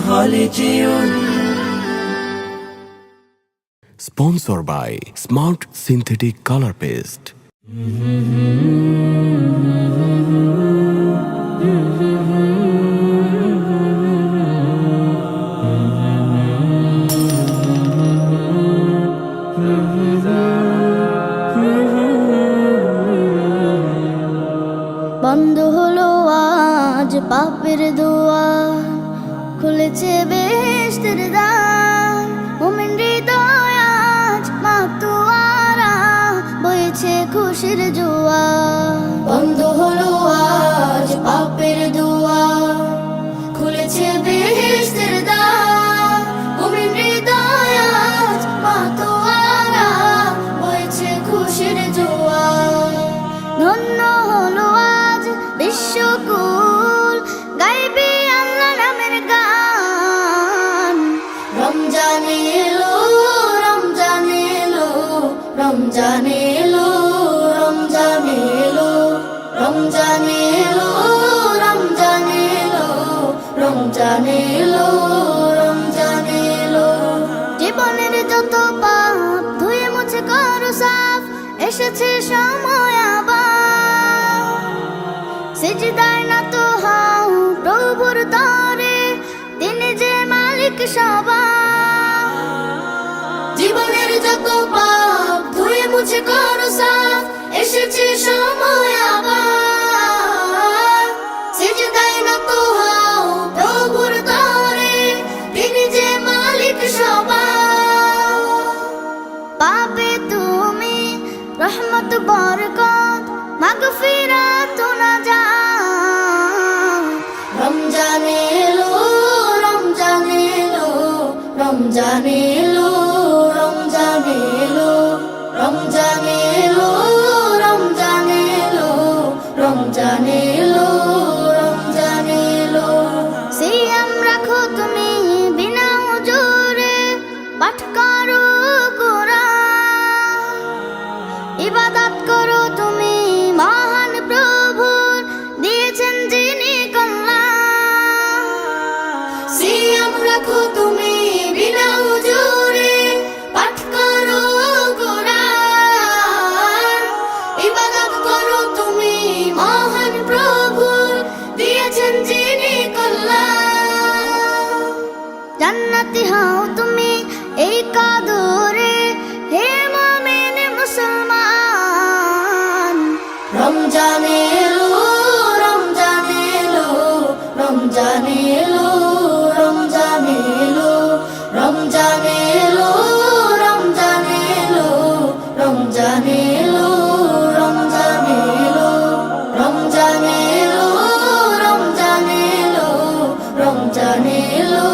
خالدون. Sponsored by Smart Synthetic Color Paste. বন্ধ হলো আজ পাপের দুয়ার, খুলেছে বেহেশতের দ্বার। মুমিন হৃদয় আজ মাতোয়ারা, বইছে খুশির জোয়ার। বন্ধ হলো আজ পাপের দুয়ার, খুলেছে বেহেশতের দ্বার। মুমিন হৃদয় আজ মাতোয়ারা, বইছে খুশির জোয়ার। ধন্য হলো আজ বিশ্বকুল, গাইবে আল্লাহ নামের গান। রমজান এলো, রমজান এলো, রমজান এলো, রমজান এলো, রমজান এলো, রমজান এলো, রমজান এলো, রমজান এলো। জীবনের যত পাপ ধুয়ে মুছে করো সাফ, এসেছে সময় আবার। সিজদায় নত হও প্রভুর তরে, তিনি যে মালিক সবার। জীবনের যত পাপ ধুয়ে মুছে করো সাফ, এসেছে সময় আবার। সিজদায় নত হও প্রভুর তরে, তিনি যে মালিক সবার। পাবে তুমি রহমত বরকত, মাগফিরাত নাজাত। রমজান এলো, রমজান এলো, রমজান এলো, রমজান এলো, রমজান এলো, রমজান এলো, রমজান এলো, রমজান এলো। সিয়াম রাখো তুমি বিনা হুজুরে, পাঠ করো কুরআন। ইবাদত করো তুমি মহান প্রভুর, দিয়েছেন যিনি কল্যাণ। সিয়াম রাখো তুমি বিনা হুজুরে, পাঠ করো কুরআন। ইবাদত করো তুমি মহান প্রভুর, দিয়েছেন যিনি কল্যাণ। জান্নাতি হও তুমি এই কদরে, হে মুমিন মুসলমান। রমজান এলো, রমজান এলো, রমজান এলো, রমজান এলো, রমজান এলো, রমজান এলো, রমজান এলো, রমজান এলো, রমজান এলো, রমজান এলো, রমজান এলো।